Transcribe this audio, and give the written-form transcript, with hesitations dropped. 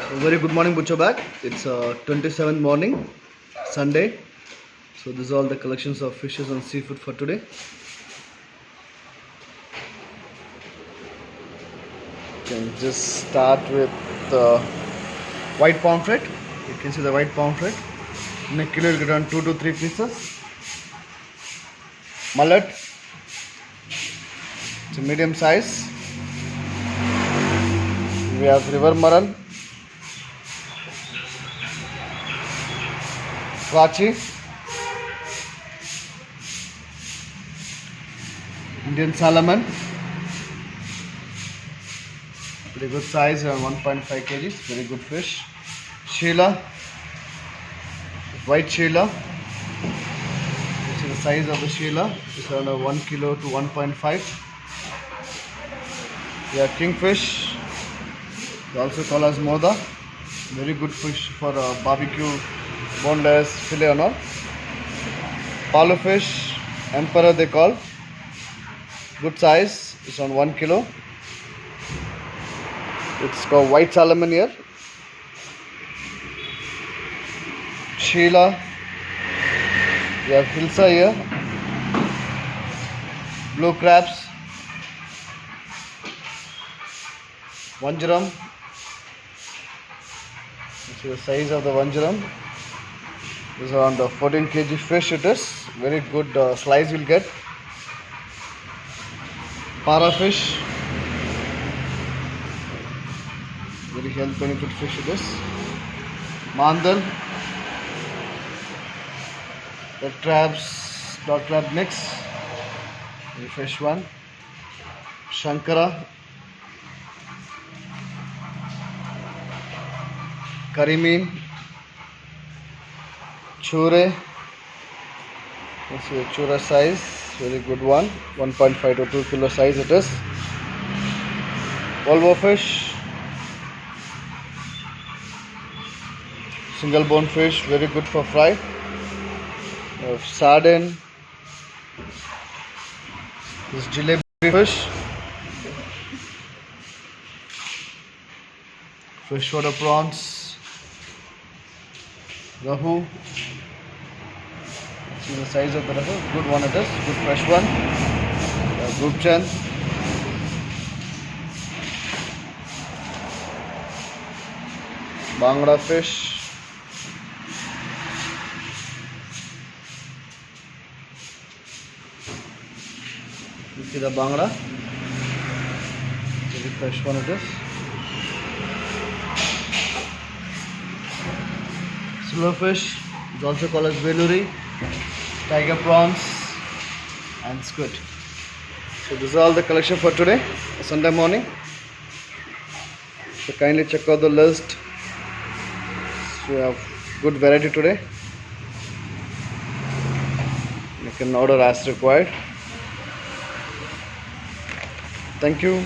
Very good morning, Butcher Bag. It's 27th morning, Sunday. So this is all the collections of fishes and seafood for today. Can just start with white pomfret. You can see the white pomfret. In a kilo, you get around 2 to 3 pieces. Mullet. It's a medium size. We have river marron. Karachi, Indian salmon, very good size, around 1.5 kgs, very good fish. Sheila, white Sheila, this is the size of the Sheila, it's around 1 kilo to 1.5. We have kingfish, they also call as moda, very good fish for barbecue, boneless, fillet and all. Palu fish, emperor they call, good size, it's on 1 kilo. It's called white salmon here. Sheila, we have Hilsa here, blue crabs, Vanjaram. This is the size of the Vanjaram. This is around 14 kg fish it is. Very good slice you'll get. Para fish. Very health benefit fish it is. Mandal. Red crabs, dog crab mix. Very fresh one. Shankara. Karimin. Chure, this is a chura size, very good one, 1.5 to 2 kilo size it is. Volvo fish, single bone fish, very good for fry. Sardine, this jalebi fish, freshwater prawns, rahu. See the size of the rahu, good one it is, good fresh one. Gupchan, Bangla fish, you see the Bangla, very fresh one it is. Silverfish is also called as veluri, tiger prawns and squid. So this is all the collection for today, Sunday morning. So kindly check out the list. So we have good variety today. You can order as required. Thank you.